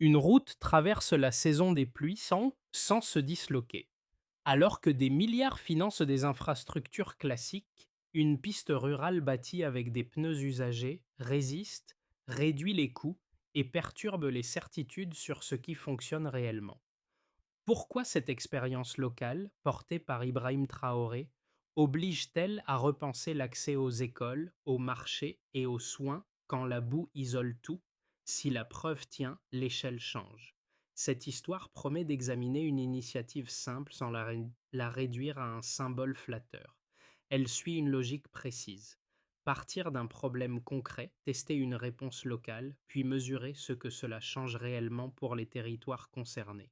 Une route traverse la saison des pluies sans se disloquer. Alors que des milliards financent des infrastructures classiques, une piste rurale bâtie avec des pneus usagés résiste, réduit les coûts et perturbe les certitudes sur ce qui fonctionne réellement. Pourquoi cette expérience locale, portée par Ibrahim Traoré, oblige-t-elle à repenser l'accès aux écoles, aux marchés et aux soins quand la boue isole tout? Si la preuve tient, l'échelle change. Cette histoire promet d'examiner une initiative simple sans la réduire à un symbole flatteur. Elle suit une logique précise. Partir d'un problème concret, tester une réponse locale, puis mesurer ce que cela change réellement pour les territoires concernés.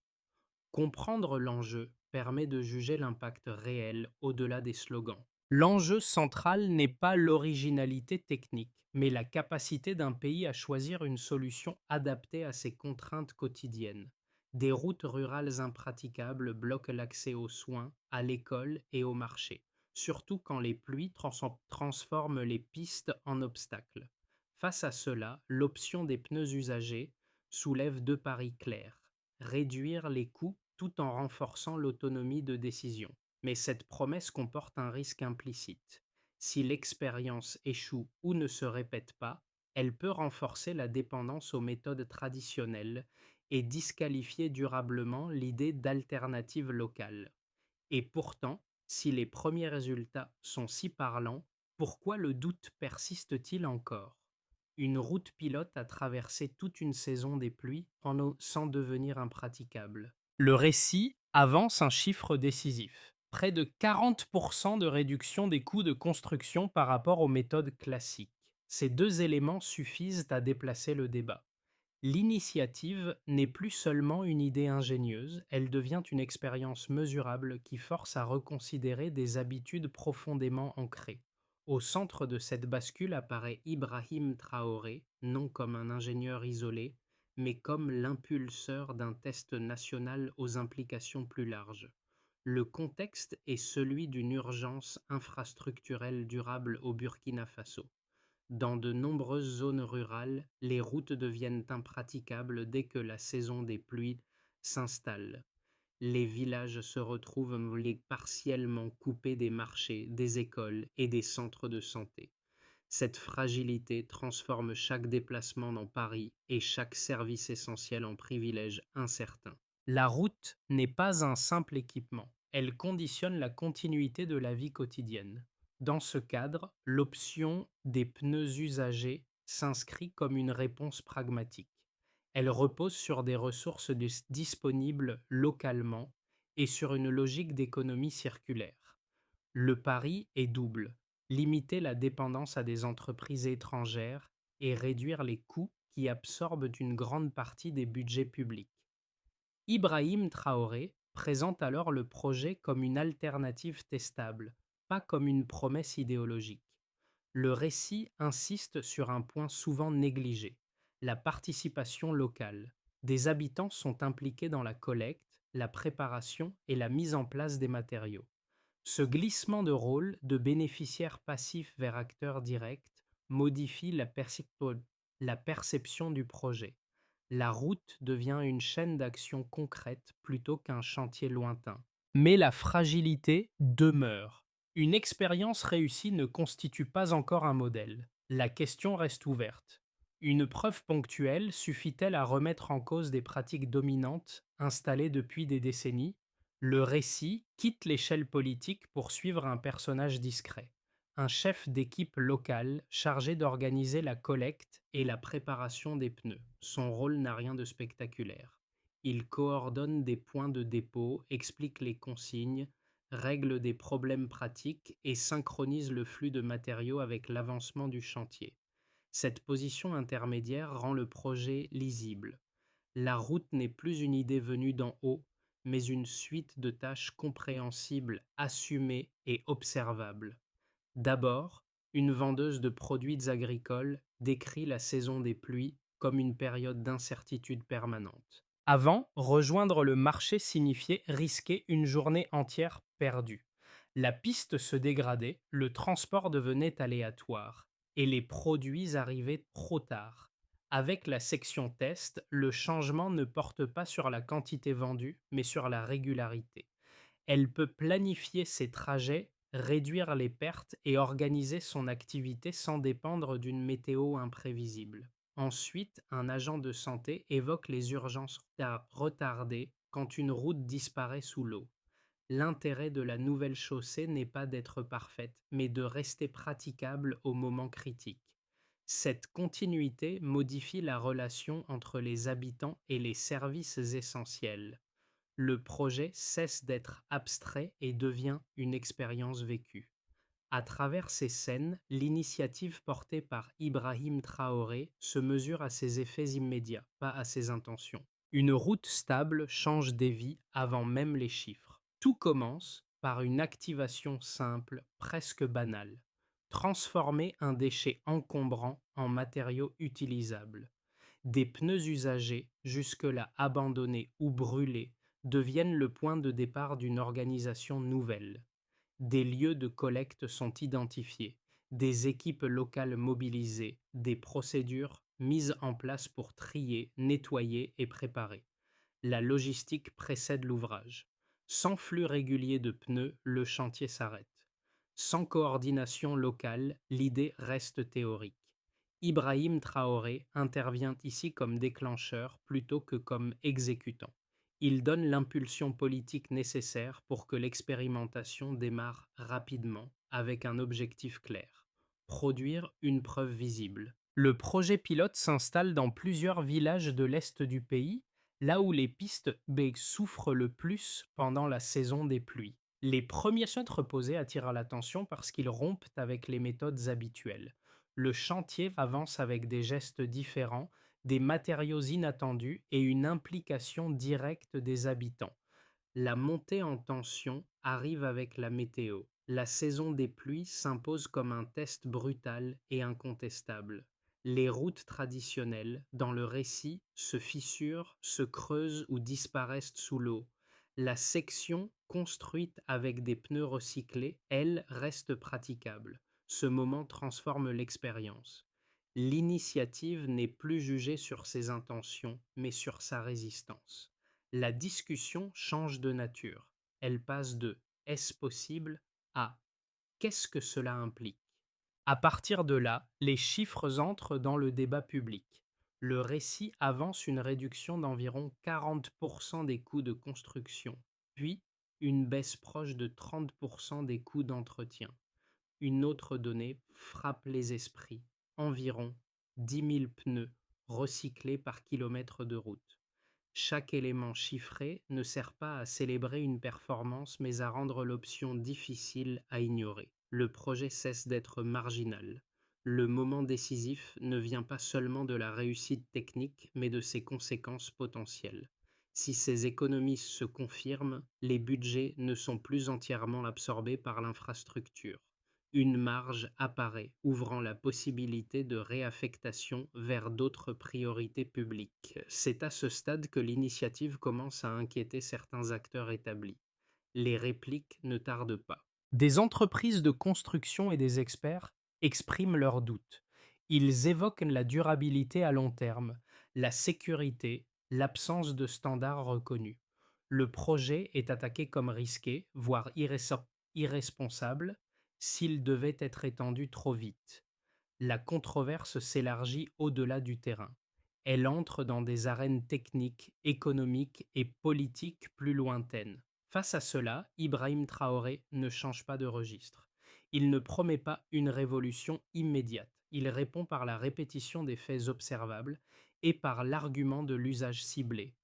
Comprendre l'enjeu permet de juger l'impact réel au-delà des slogans. L'enjeu central n'est pas l'originalité technique, mais la capacité d'un pays à choisir une solution adaptée à ses contraintes quotidiennes. Des routes rurales impraticables bloquent l'accès aux soins, à l'école et au marché, surtout quand les pluies transforment les pistes en obstacles. Face à cela, l'option des pneus usagés soulève deux paris clairs: réduire les coûts tout en renforçant l'autonomie de décision. Mais cette promesse comporte un risque implicite. Si l'expérience échoue ou ne se répète pas, elle peut renforcer la dépendance aux méthodes traditionnelles et disqualifier durablement l'idée d'alternative locale. Et pourtant, si les premiers résultats sont si parlants, pourquoi le doute persiste-t-il encore? Une route pilote a traversé toute une saison des pluies sans devenir impraticable. Le récit avance un chiffre décisif: près de 40% de réduction des coûts de construction par rapport aux méthodes classiques. Ces deux éléments suffisent à déplacer le débat. L'initiative n'est plus seulement une idée ingénieuse, elle devient une expérience mesurable qui force à reconsidérer des habitudes profondément ancrées. Au centre de cette bascule apparaît Ibrahim Traoré, non comme un ingénieur isolé, mais comme l'impulseur d'un test national aux implications plus larges. Le contexte est celui d'une urgence infrastructurelle durable au Burkina Faso. Dans de nombreuses zones rurales, les routes deviennent impraticables dès que la saison des pluies s'installe. Les villages se retrouvent partiellement coupés des marchés, des écoles et des centres de santé. Cette fragilité transforme chaque déplacement dans Paris et chaque service essentiel en privilège incertain. La route n'est pas un simple équipement, elle conditionne la continuité de la vie quotidienne. Dans ce cadre, l'option des pneus usagés s'inscrit comme une réponse pragmatique. Elle repose sur des ressources disponibles localement et sur une logique d'économie circulaire. Le pari est double: limiter la dépendance à des entreprises étrangères et réduire les coûts qui absorbent une grande partie des budgets publics. Ibrahim Traoré présente alors le projet comme une alternative testable, pas comme une promesse idéologique. Le récit insiste sur un point souvent négligé: la participation locale. Des habitants sont impliqués dans la collecte, la préparation et la mise en place des matériaux. Ce glissement de rôle de bénéficiaire passif vers acteur direct modifie la perception du projet. La route devient une chaîne d'action concrète plutôt qu'un chantier lointain. Mais la fragilité demeure. Une expérience réussie ne constitue pas encore un modèle. La question reste ouverte. Une preuve ponctuelle suffit-elle à remettre en cause des pratiques dominantes installées depuis des décennies? Le récit quitte l'échelle politique pour suivre un personnage discret, un chef d'équipe local chargé d'organiser la collecte et la préparation des pneus. Son rôle n'a rien de spectaculaire. Il coordonne des points de dépôt, explique les consignes, règle des problèmes pratiques et synchronise le flux de matériaux avec l'avancement du chantier. Cette position intermédiaire rend le projet lisible. La route n'est plus une idée venue d'en haut, mais une suite de tâches compréhensibles, assumées et observables. D'abord, une vendeuse de produits agricoles décrit la saison des pluies comme une période d'incertitude permanente. Avant, rejoindre le marché signifiait risquer une journée entière perdue. La piste se dégradait, le transport devenait aléatoire, et les produits arrivaient trop tard. Avec la section test, le changement ne porte pas sur la quantité vendue, mais sur la régularité. Elle peut planifier ses trajets, réduire les pertes et organiser son activité sans dépendre d'une météo imprévisible. Ensuite, un agent de santé évoque les urgences retardées quand une route disparaît sous l'eau. L'intérêt de la nouvelle chaussée n'est pas d'être parfaite, mais de rester praticable au moment critique. Cette continuité modifie la relation entre les habitants et les services essentiels. Le projet cesse d'être abstrait et devient une expérience vécue. À travers ces scènes, l'initiative portée par Ibrahim Traoré se mesure à ses effets immédiats, pas à ses intentions. Une route stable change des vies avant même les chiffres. Tout commence par une activation simple, presque banale. Transformer un déchet encombrant en matériau utilisable. Des pneus usagés, jusque-là abandonnés ou brûlés, deviennent le point de départ d'une organisation nouvelle. Des lieux de collecte sont identifiés, des équipes locales mobilisées, des procédures mises en place pour trier, nettoyer et préparer. La logistique précède l'ouvrage. Sans flux régulier de pneus, le chantier s'arrête. Sans coordination locale, l'idée reste théorique. Ibrahim Traoré intervient ici comme déclencheur plutôt que comme exécutant. Il donne l'impulsion politique nécessaire pour que l'expérimentation démarre rapidement avec un objectif clair: produire une preuve visible. Le projet pilote s'installe dans plusieurs villages de l'est du pays, là où les pistes B souffrent le plus pendant la saison des pluies. Les premiers centres posés attirent l'attention parce qu'ils rompent avec les méthodes habituelles. Le chantier avance avec des gestes différents, des matériaux inattendus et une implication directe des habitants. La montée en tension arrive avec la météo. La saison des pluies s'impose comme un test brutal et incontestable. Les routes traditionnelles, dans le récit, se fissurent, se creusent ou disparaissent sous l'eau. La section, construite avec des pneus recyclés, elle, reste praticable. Ce moment transforme l'expérience. L'initiative n'est plus jugée sur ses intentions, mais sur sa résistance. La discussion change de nature. Elle passe de «Est-ce possible?» à «Qu'est-ce que cela implique?» À partir de là, les chiffres entrent dans le débat public. Le récit avance une réduction d'environ 40% des coûts de construction, puis une baisse proche de 30% des coûts d'entretien. Une autre donnée frappe les esprits: environ 10 000 pneus recyclés par kilomètre de route. Chaque élément chiffré ne sert pas à célébrer une performance, mais à rendre l'option difficile à ignorer. Le projet cesse d'être marginal. Le moment décisif ne vient pas seulement de la réussite technique, mais de ses conséquences potentielles. Si ces économies se confirment, les budgets ne sont plus entièrement absorbés par l'infrastructure. Une marge apparaît, ouvrant la possibilité de réaffectation vers d'autres priorités publiques. C'est à ce stade que l'initiative commence à inquiéter certains acteurs établis. Les répliques ne tardent pas. Des entreprises de construction et des experts expriment leurs doutes. Ils évoquent la durabilité à long terme, la sécurité, l'absence de standards reconnus. Le projet est attaqué comme risqué, voire irresponsable, s'il devait être étendu trop vite. La controverse s'élargit au-delà du terrain. Elle entre dans des arènes techniques, économiques et politiques plus lointaines. Face à cela, Ibrahim Traoré ne change pas de registre. Il ne promet pas une révolution immédiate. Il répond par la répétition des faits observables et par l'argument de l'usage ciblé.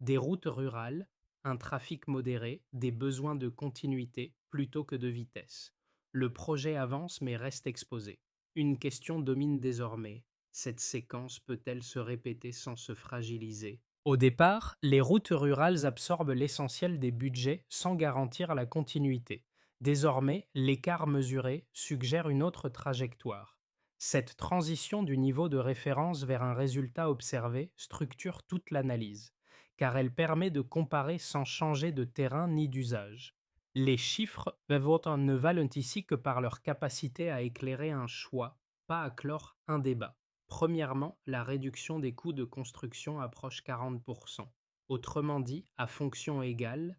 Des routes rurales, un trafic modéré, des besoins de continuité plutôt que de vitesse. Le projet avance mais reste exposé. Une question domine désormais: cette séquence peut-elle se répéter sans se fragiliser? Au départ, les routes rurales absorbent l'essentiel des budgets sans garantir la continuité. Désormais, l'écart mesuré suggère une autre trajectoire. Cette transition du niveau de référence vers un résultat observé structure toute l'analyse, car elle permet de comparer sans changer de terrain ni d'usage. Les chiffres ne valent ici que par leur capacité à éclairer un choix, pas à clore un débat. Premièrement, la réduction des coûts de construction approche 40%. Autrement dit, à fonction égale,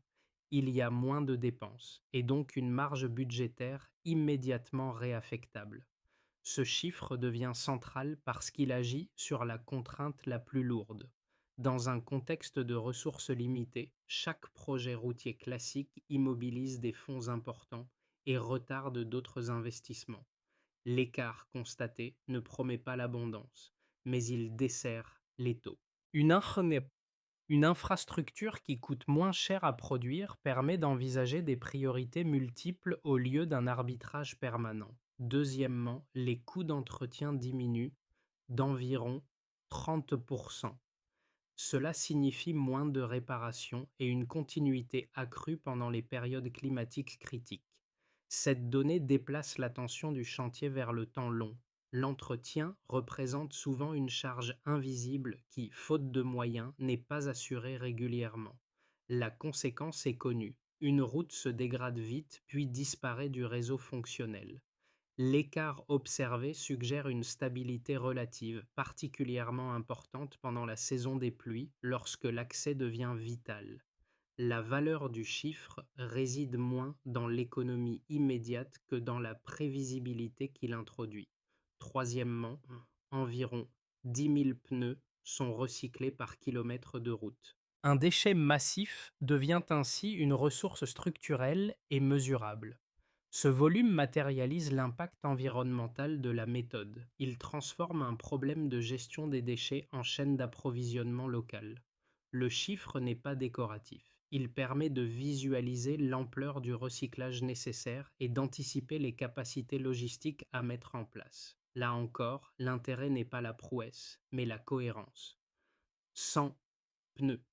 il y a moins de dépenses et donc une marge budgétaire immédiatement réaffectable. Ce chiffre devient central parce qu'il agit sur la contrainte la plus lourde. Dans un contexte de ressources limitées, chaque projet routier classique immobilise des fonds importants et retarde d'autres investissements. L'écart constaté ne promet pas l'abondance, mais il dessert les taux. Une infrastructure qui coûte moins cher à produire permet d'envisager des priorités multiples au lieu d'un arbitrage permanent. Deuxièmement, les coûts d'entretien diminuent d'environ 30%. Cela signifie moins de réparations et une continuité accrue pendant les périodes climatiques critiques. Cette donnée déplace l'attention du chantier vers le temps long. L'entretien représente souvent une charge invisible qui, faute de moyens, n'est pas assurée régulièrement. La conséquence est connue. Une route se dégrade vite puis disparaît du réseau fonctionnel. L'écart observé suggère une stabilité relative, particulièrement importante pendant la saison des pluies, lorsque l'accès devient vital. La valeur du chiffre réside moins dans l'économie immédiate que dans la prévisibilité qu'il introduit. Troisièmement, environ 10 000 pneus sont recyclés par kilomètre de route. Un déchet massif devient ainsi une ressource structurelle et mesurable. Ce volume matérialise l'impact environnemental de la méthode. Il transforme un problème de gestion des déchets en chaîne d'approvisionnement locale. Le chiffre n'est pas décoratif. Il permet de visualiser l'ampleur du recyclage nécessaire et d'anticiper les capacités logistiques à mettre en place. Là encore, l'intérêt n'est pas la prouesse, mais la cohérence. Sans pneus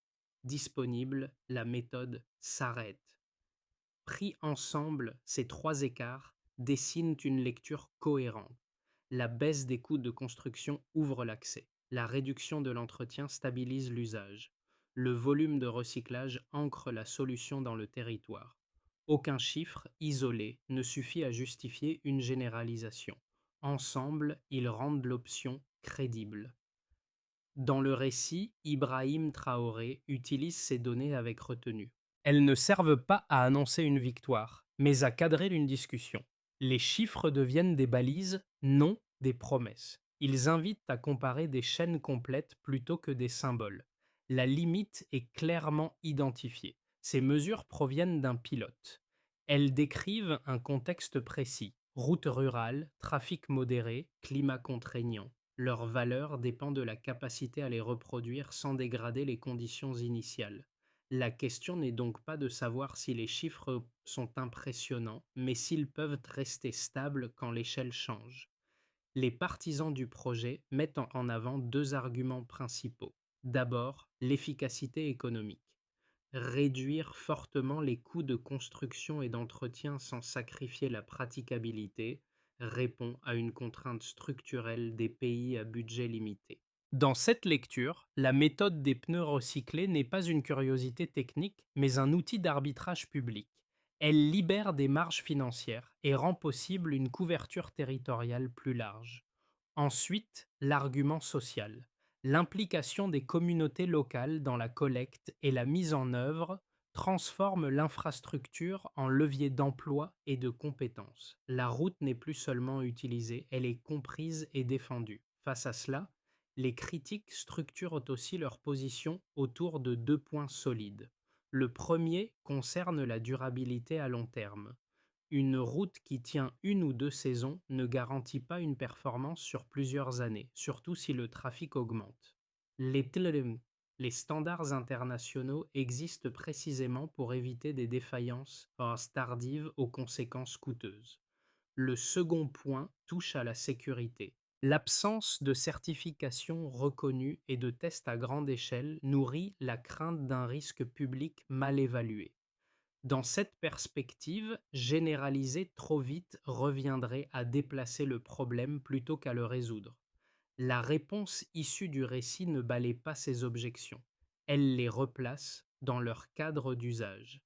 disponibles, la méthode s'arrête. Pris ensemble, ces trois écarts dessinent une lecture cohérente. La baisse des coûts de construction ouvre l'accès. La réduction de l'entretien stabilise l'usage. Le volume de recyclage ancre la solution dans le territoire. Aucun chiffre isolé ne suffit à justifier une généralisation. Ensemble, ils rendent l'option crédible. Dans le récit, Ibrahim Traoré utilise ces données avec retenue. Elles ne servent pas à annoncer une victoire, mais à cadrer une discussion. Les chiffres deviennent des balises, non des promesses. Ils invitent à comparer des chaînes complètes plutôt que des symboles. La limite est clairement identifiée. Ces mesures proviennent d'un pilote. Elles décrivent un contexte précis: route rurale, trafic modéré, climat contraignant. Leur valeur dépend de la capacité à les reproduire sans dégrader les conditions initiales. La question n'est donc pas de savoir si les chiffres sont impressionnants, mais s'ils peuvent rester stables quand l'échelle change. Les partisans du projet mettent en avant deux arguments principaux. D'abord, l'efficacité économique. Réduire fortement les coûts de construction et d'entretien sans sacrifier la praticabilité répond à une contrainte structurelle des pays à budget limité. Dans cette lecture, la méthode des pneus recyclés n'est pas une curiosité technique, mais un outil d'arbitrage public. Elle libère des marges financières et rend possible une couverture territoriale plus large. Ensuite, l'argument social. L'implication des communautés locales dans la collecte et la mise en œuvre transforme l'infrastructure en levier d'emploi et de compétences. La route n'est plus seulement utilisée, elle est comprise et défendue. Face à cela, les critiques structurent aussi leur position autour de deux points solides. Le premier concerne la durabilité à long terme. Une route qui tient une ou deux saisons ne garantit pas une performance sur plusieurs années, surtout si le trafic augmente. Les standards internationaux existent précisément pour éviter des défaillances tardives aux conséquences coûteuses. Le second point touche à la sécurité. L'absence de certification reconnue et de tests à grande échelle nourrit la crainte d'un risque public mal évalué. Dans cette perspective, généraliser trop vite reviendrait à déplacer le problème plutôt qu'à le résoudre. La réponse issue du récit ne balaie pas ces objections. Elle les replace dans leur cadre d'usage.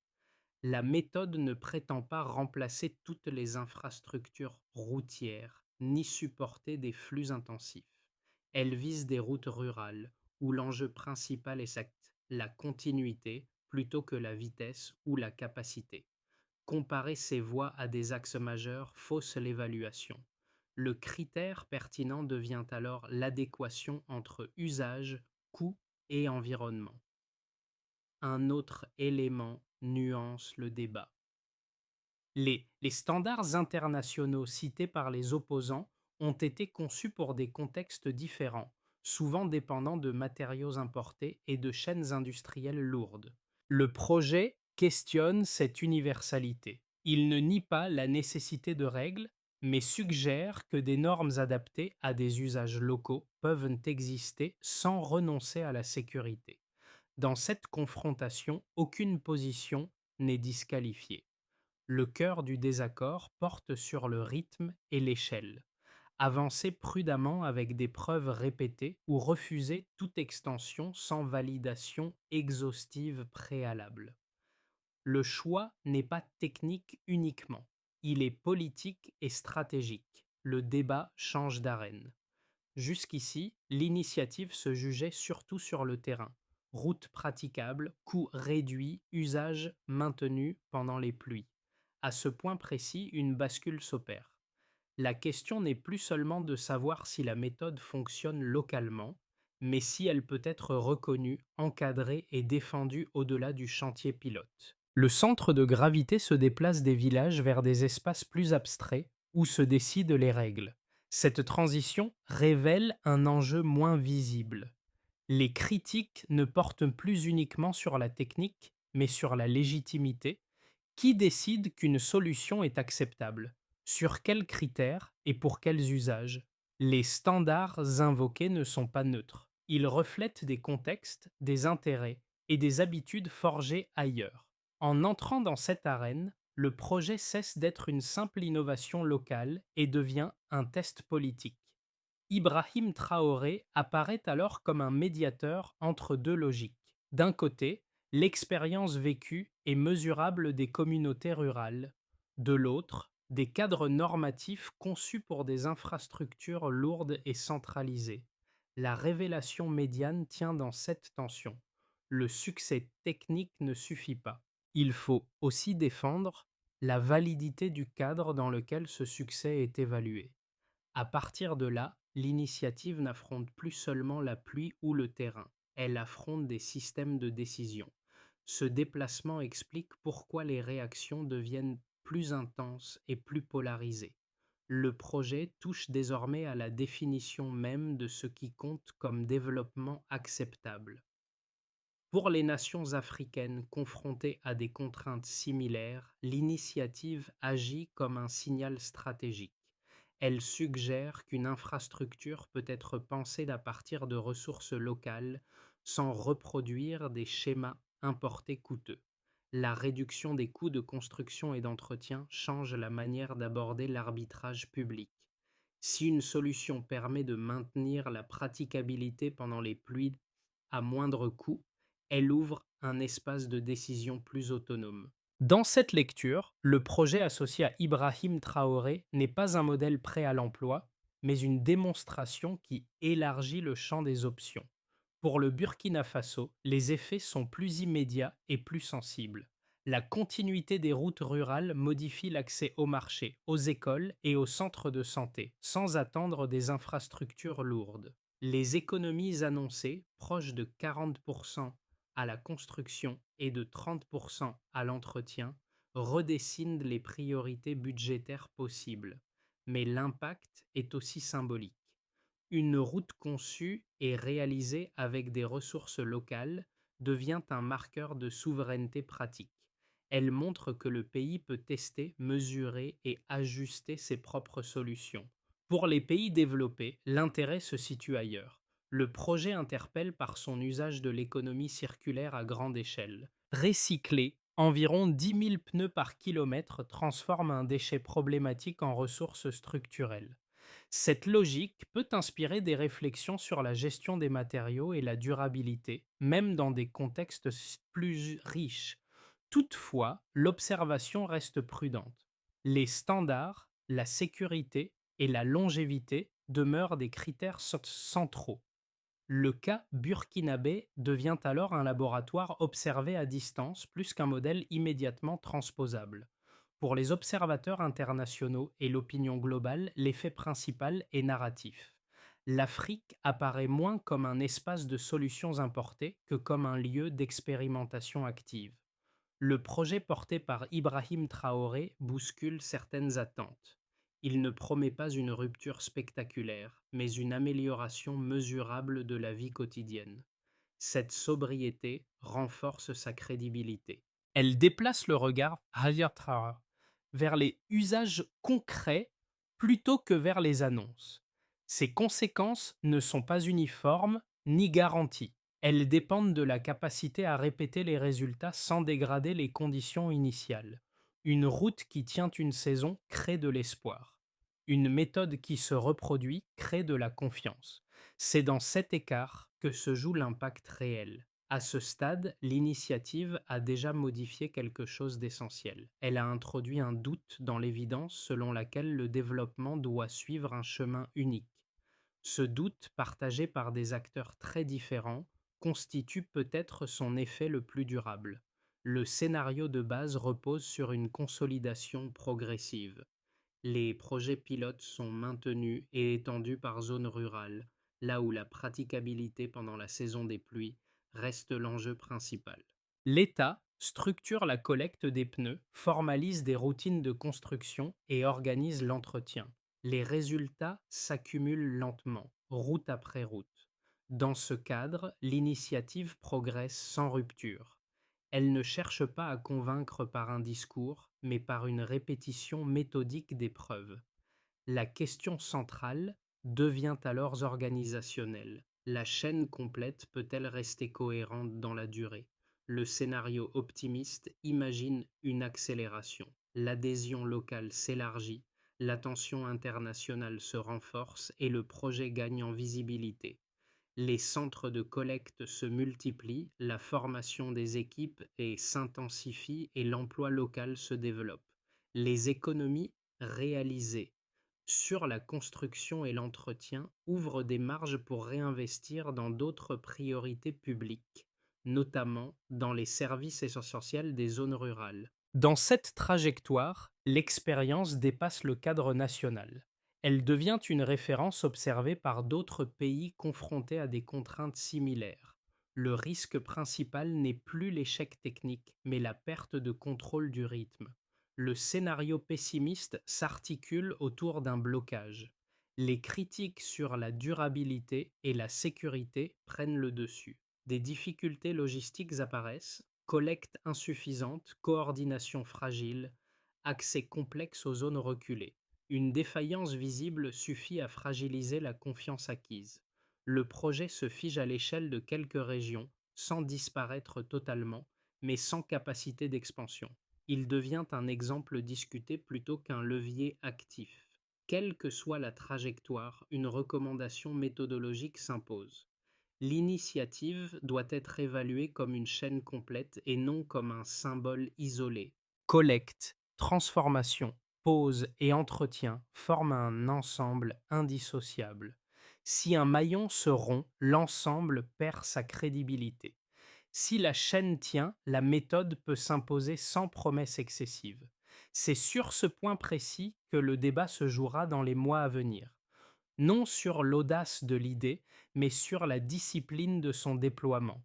La méthode ne prétend pas remplacer toutes les infrastructures routières, ni supporter des flux intensifs. Elle vise des routes rurales, où l'enjeu principal est la continuité plutôt que la vitesse ou la capacité. Comparer ces voies à des axes majeurs fausse l'évaluation. Le critère pertinent devient alors l'adéquation entre usage, coût et environnement. Un autre élément nuance le débat. Les standards internationaux cités par les opposants ont été conçus pour des contextes différents, souvent dépendant de matériaux importés et de chaînes industrielles lourdes. Le projet questionne cette universalité. Il ne nie pas la nécessité de règles, mais suggère que des normes adaptées à des usages locaux peuvent exister sans renoncer à la sécurité. Dans cette confrontation, aucune position n'est disqualifiée. Le cœur du désaccord porte sur le rythme et l'échelle. Avancer prudemment avec des preuves répétées ou refuser toute extension sans validation exhaustive préalable. Le choix n'est pas technique uniquement, il est politique et stratégique. Le débat change d'arène. Jusqu'ici, l'initiative se jugeait surtout sur le terrain. Route praticable, coûts réduits, usage maintenu pendant les pluies. À ce point précis, une bascule s'opère. La question n'est plus seulement de savoir si la méthode fonctionne localement, mais si elle peut être reconnue, encadrée et défendue au-delà du chantier pilote. Le centre de gravité se déplace des villages vers des espaces plus abstraits où se décident les règles. Cette transition révèle un enjeu moins visible. Les critiques ne portent plus uniquement sur la technique, mais sur la légitimité. Qui décide qu'une solution est acceptable? Sur quels critères et pour quels usages? Les standards invoqués ne sont pas neutres. Ils reflètent des contextes, des intérêts et des habitudes forgées ailleurs. En entrant dans cette arène, le projet cesse d'être une simple innovation locale et devient un test politique. Ibrahim Traoré apparaît alors comme un médiateur entre deux logiques. D'un côté, l'expérience vécue et mesurable des communautés rurales. De l'autre, des cadres normatifs conçus pour des infrastructures lourdes et centralisées. La révélation médiane tient dans cette tension. Le succès technique ne suffit pas. Il faut aussi défendre la validité du cadre dans lequel ce succès est évalué. À partir de là, l'initiative n'affronte plus seulement la pluie ou le terrain, elle affronte des systèmes de décision. Ce déplacement explique pourquoi les réactions deviennent plus intenses et plus polarisées. Le projet touche désormais à la définition même de ce qui compte comme développement acceptable. Pour les nations africaines confrontées à des contraintes similaires, l'initiative agit comme un signal stratégique. Elle suggère qu'une infrastructure peut être pensée à partir de ressources locales sans reproduire des schémas importés coûteux. La réduction des coûts de construction et d'entretien change la manière d'aborder l'arbitrage public. Si une solution permet de maintenir la praticabilité pendant les pluies à moindre coût, elle ouvre un espace de décision plus autonome. Dans cette lecture, le projet associé à Ibrahim Traoré n'est pas un modèle prêt à l'emploi, mais une démonstration qui élargit le champ des options. Pour le Burkina Faso, les effets sont plus immédiats et plus sensibles. La continuité des routes rurales modifie l'accès au marché, aux écoles et aux centres de santé, sans attendre des infrastructures lourdes. Les économies annoncées, proches de 40% à la construction et de 30% à l'entretien, redessinent les priorités budgétaires possibles. Mais l'impact est aussi symbolique. Une route conçue et réalisée avec des ressources locales devient un marqueur de souveraineté pratique. Elle montre que le pays peut tester, mesurer et ajuster ses propres solutions. Pour les pays développés, l'intérêt se situe ailleurs. Le projet interpelle par son usage de l'économie circulaire à grande échelle. Recycler environ 10 000 pneus par kilomètre transforme un déchet problématique en ressource structurelle. Cette logique peut inspirer des réflexions sur la gestion des matériaux et la durabilité, même dans des contextes plus riches. Toutefois, l'observation reste prudente. Les standards, la sécurité et la longévité demeurent des critères centraux. Le cas burkinabé devient alors un laboratoire observé à distance plus qu'un modèle immédiatement transposable. Pour les observateurs internationaux et l'opinion globale, l'effet principal est narratif. L'Afrique apparaît moins comme un espace de solutions importées que comme un lieu d'expérimentation active. Le projet porté par Ibrahim Traoré bouscule certaines attentes. Il ne promet pas une rupture spectaculaire, mais une amélioration mesurable de la vie quotidienne. Cette sobriété renforce sa crédibilité. Elle déplace le regard Hayat Traoré vers les usages concrets plutôt que vers les annonces. Ses conséquences ne sont pas uniformes ni garanties. Elles dépendent de la capacité à répéter les résultats sans dégrader les conditions initiales. Une route qui tient une saison crée de l'espoir. Une méthode qui se reproduit crée de la confiance. C'est dans cet écart que se joue l'impact réel. À ce stade, l'initiative a déjà modifié quelque chose d'essentiel. Elle a introduit un doute dans l'évidence selon laquelle le développement doit suivre un chemin unique. Ce doute, partagé par des acteurs très différents, constitue peut-être son effet le plus durable. Le scénario de base repose sur une consolidation progressive. Les projets pilotes sont maintenus et étendus par zone rurale, là où la praticabilité pendant la saison des pluies reste l'enjeu principal. L'État structure la collecte des pneus, formalise des routines de construction et organise l'entretien. Les résultats s'accumulent lentement, route après route. Dans ce cadre, l'initiative progresse sans rupture. Elle ne cherche pas à convaincre par un discours, mais par une répétition méthodique des preuves. La question centrale devient alors organisationnelle. La chaîne complète peut-elle rester cohérente dans la durée? Le scénario optimiste imagine une accélération. L'adhésion locale s'élargit, l'attention internationale se renforce et le projet gagne en visibilité. Les centres de collecte se multiplient, la formation des équipes s'intensifie et l'emploi local se développe. Les économies réalisées sur la construction et l'entretien ouvrent des marges pour réinvestir dans d'autres priorités publiques, notamment dans les services essentiels des zones rurales. Dans cette trajectoire, l'expérience dépasse le cadre national. Elle devient une référence observée par d'autres pays confrontés à des contraintes similaires. Le risque principal n'est plus l'échec technique, mais la perte de contrôle du rythme. Le scénario pessimiste s'articule autour d'un blocage. Les critiques sur la durabilité et la sécurité prennent le dessus. Des difficultés logistiques apparaissent, collecte insuffisante, coordination fragile, accès complexe aux zones reculées. Une défaillance visible suffit à fragiliser la confiance acquise. Le projet se fige à l'échelle de quelques régions, sans disparaître totalement, mais sans capacité d'expansion. Il devient un exemple discuté plutôt qu'un levier actif. Quelle que soit la trajectoire, une recommandation méthodologique s'impose. L'initiative doit être évaluée comme une chaîne complète et non comme un symbole isolé. Collecte, transformation, pose et entretien forment un ensemble indissociable. Si un maillon se rompt, l'ensemble perd sa crédibilité. Si la chaîne tient, la méthode peut s'imposer sans promesse excessive. C'est sur ce point précis que le débat se jouera dans les mois à venir. Non sur l'audace de l'idée, mais sur la discipline de son déploiement.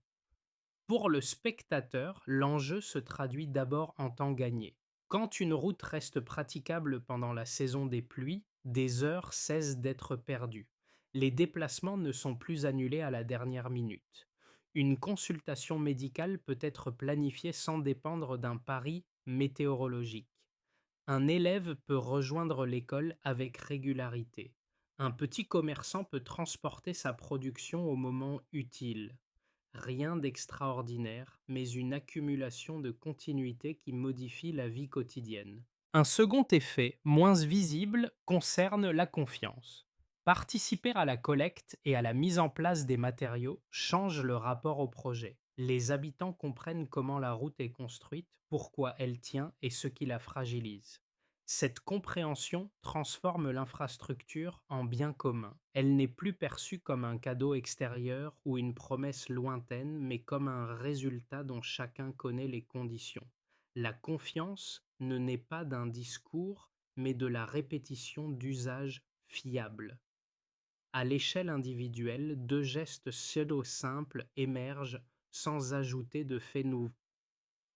Pour le spectateur, l'enjeu se traduit d'abord en temps gagné. Quand une route reste praticable pendant la saison des pluies, des heures cessent d'être perdues. Les déplacements ne sont plus annulés à la dernière minute. Une consultation médicale peut être planifiée sans dépendre d'un pari météorologique. Un élève peut rejoindre l'école avec régularité. Un petit commerçant peut transporter sa production au moment utile. Rien d'extraordinaire, mais une accumulation de continuité qui modifie la vie quotidienne. Un second effet, moins visible, concerne la confiance. Participer à la collecte et à la mise en place des matériaux change le rapport au projet. Les habitants comprennent comment la route est construite, pourquoi elle tient et ce qui la fragilise. Cette compréhension transforme l'infrastructure en bien commun. Elle n'est plus perçue comme un cadeau extérieur ou une promesse lointaine, mais comme un résultat dont chacun connaît les conditions. La confiance ne naît pas d'un discours, mais de la répétition d'usages fiables. À l'échelle individuelle, deux gestes pseudo-simples émergent sans ajouter de faits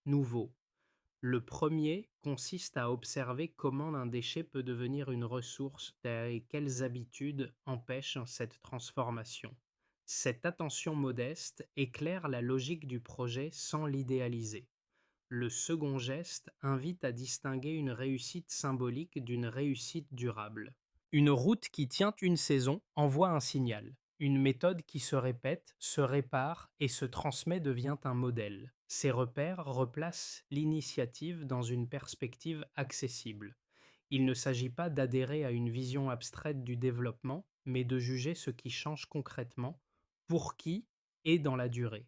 nouveaux. Le premier consiste à observer comment un déchet peut devenir une ressource et quelles habitudes empêchent cette transformation. Cette attention modeste éclaire la logique du projet sans l'idéaliser. Le second geste invite à distinguer une réussite symbolique d'une réussite durable. Une route qui tient une saison envoie un signal. Une méthode qui se répète, se répare et se transmet devient un modèle. Ces repères replacent l'initiative dans une perspective accessible. Il ne s'agit pas d'adhérer à une vision abstraite du développement, mais de juger ce qui change concrètement, pour qui et dans la durée.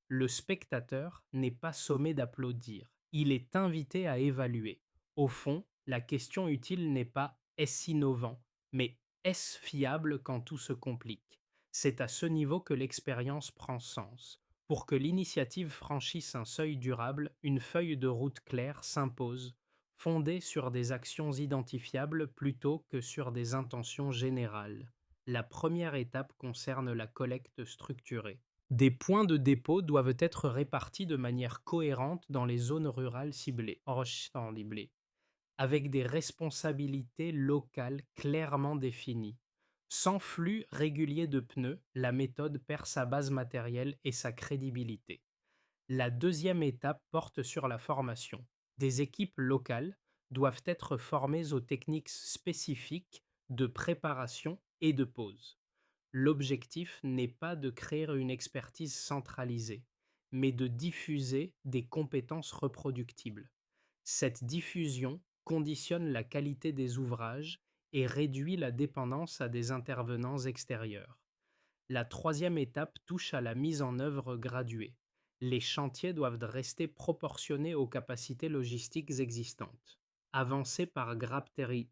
Le spectateur n'est pas sommé d'applaudir, il est invité à évaluer. Au fond, la question utile n'est pas est-ce innovant, mais est-ce fiable quand tout se complique? C'est à ce niveau que l'expérience prend sens. Pour que l'initiative franchisse un seuil durable, une feuille de route claire s'impose, fondée sur des actions identifiables plutôt que sur des intentions générales. La première étape concerne la collecte structurée. Des points de dépôt doivent être répartis de manière cohérente dans les zones rurales ciblées, avec des responsabilités locales clairement définies. Sans flux régulier de pneus, la méthode perd sa base matérielle et sa crédibilité. La deuxième étape porte sur la formation. Des équipes locales doivent être formées aux techniques spécifiques de préparation et de pose. L'objectif n'est pas de créer une expertise centralisée, mais de diffuser des compétences reproductibles. Cette diffusion conditionne la qualité des ouvrages et réduit la dépendance à des intervenants extérieurs. La troisième étape touche à la mise en œuvre graduée. Les chantiers doivent rester proportionnés aux capacités logistiques existantes. Avancer par grappe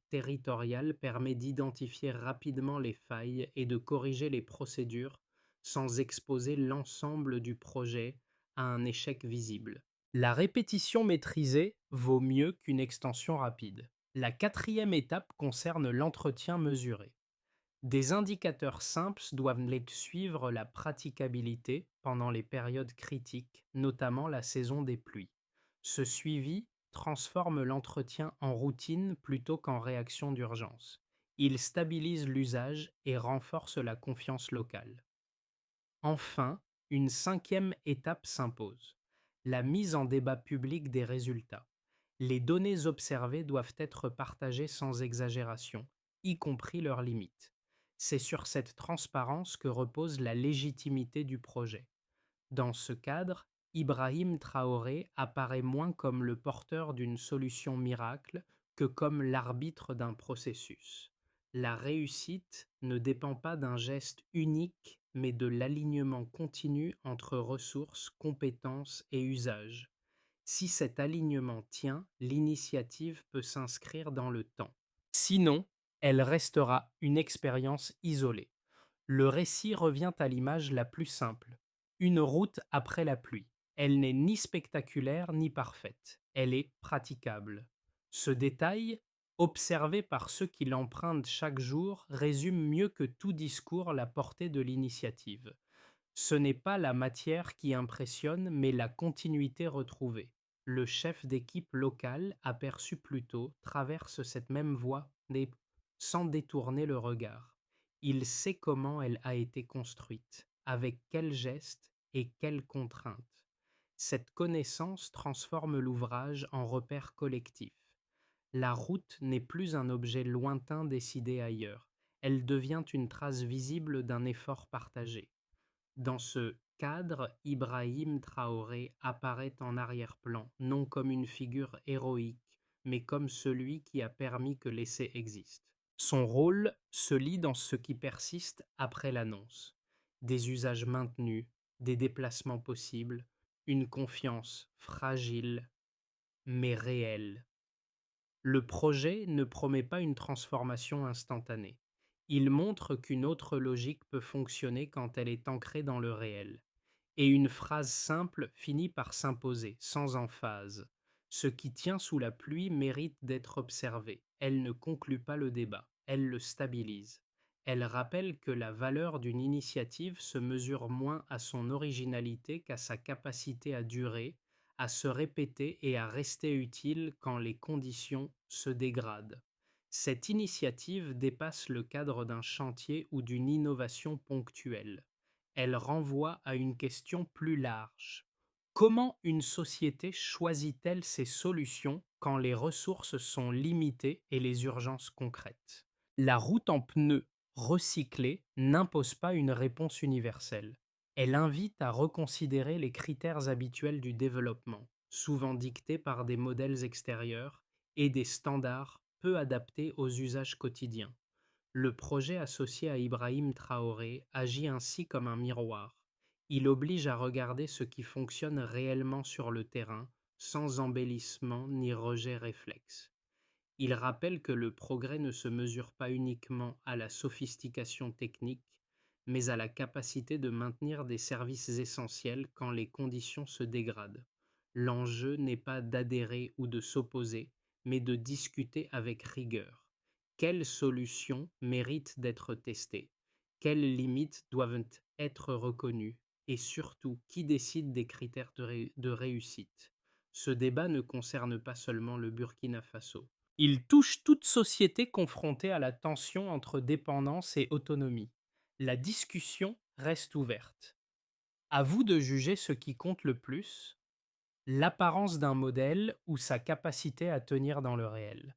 territoriale permet d'identifier rapidement les failles et de corriger les procédures sans exposer l'ensemble du projet à un échec visible. La répétition maîtrisée vaut mieux qu'une extension rapide. La quatrième étape concerne l'entretien mesuré. Des indicateurs simples doivent suivre la praticabilité pendant les périodes critiques, notamment la saison des pluies. Ce suivi transforme l'entretien en routine plutôt qu'en réaction d'urgence. Il stabilise l'usage et renforce la confiance locale. Enfin, une cinquième étape s'impose, la mise en débat public des résultats. Les données observées doivent être partagées sans exagération, y compris leurs limites. C'est sur cette transparence que repose la légitimité du projet. Dans ce cadre, Ibrahim Traoré apparaît moins comme le porteur d'une solution miracle que comme l'arbitre d'un processus. La réussite ne dépend pas d'un geste unique, mais de l'alignement continu entre ressources, compétences et usages. Si cet alignement tient, l'initiative peut s'inscrire dans le temps. Sinon, elle restera une expérience isolée. Le récit revient à l'image la plus simple. Une route après la pluie. Elle n'est ni spectaculaire ni parfaite. Elle est praticable. Ce détail, observé par ceux qui l'empruntent chaque jour, résume mieux que tout discours la portée de l'initiative. Ce n'est pas la matière qui impressionne, mais la continuité retrouvée. Le chef d'équipe local, aperçu plus tôt, traverse cette même voie sans détourner le regard. Il sait comment elle a été construite, avec quels gestes et quelles contraintes. Cette connaissance transforme l'ouvrage en repère collectif. La route n'est plus un objet lointain décidé ailleurs. Elle devient une trace visible d'un effort partagé. Dans ce cadre, Ibrahim Traoré apparaît en arrière-plan, non comme une figure héroïque, mais comme celui qui a permis que l'essai existe. Son rôle se lit dans ce qui persiste après l'annonce. Des usages maintenus, des déplacements possibles, une confiance fragile mais réelle. Le projet ne promet pas une transformation instantanée. Il montre qu'une autre logique peut fonctionner quand elle est ancrée dans le réel. Et une phrase simple finit par s'imposer, sans emphase. Ce qui tient sous la pluie mérite d'être observé. Elle ne conclut pas le débat, elle le stabilise. Elle rappelle que la valeur d'une initiative se mesure moins à son originalité qu'à sa capacité à durer, à se répéter et à rester utile quand les conditions se dégradent. Cette initiative dépasse le cadre d'un chantier ou d'une innovation ponctuelle. Elle renvoie à une question plus large. Comment une société choisit-elle ses solutions quand les ressources sont limitées et les urgences concrètes? La route en pneus recyclés n'impose pas une réponse universelle. Elle invite à reconsidérer les critères habituels du développement, souvent dictés par des modèles extérieurs et des standards peu adaptés aux usages quotidiens. Le projet associé à Ibrahim Traoré agit ainsi comme un miroir. Il oblige à regarder ce qui fonctionne réellement sur le terrain, sans embellissement ni rejet réflexe. Il rappelle que le progrès ne se mesure pas uniquement à la sophistication technique, mais à la capacité de maintenir des services essentiels quand les conditions se dégradent. L'enjeu n'est pas d'adhérer ou de s'opposer, mais de discuter avec rigueur. Quelles solutions méritent d'être testées? Quelles limites doivent être reconnues? Et surtout, qui décide des critères de réussite? Ce débat ne concerne pas seulement le Burkina Faso. Il touche toute société confrontée à la tension entre dépendance et autonomie. La discussion reste ouverte. À vous de juger ce qui compte le plus, l'apparence d'un modèle ou sa capacité à tenir dans le réel.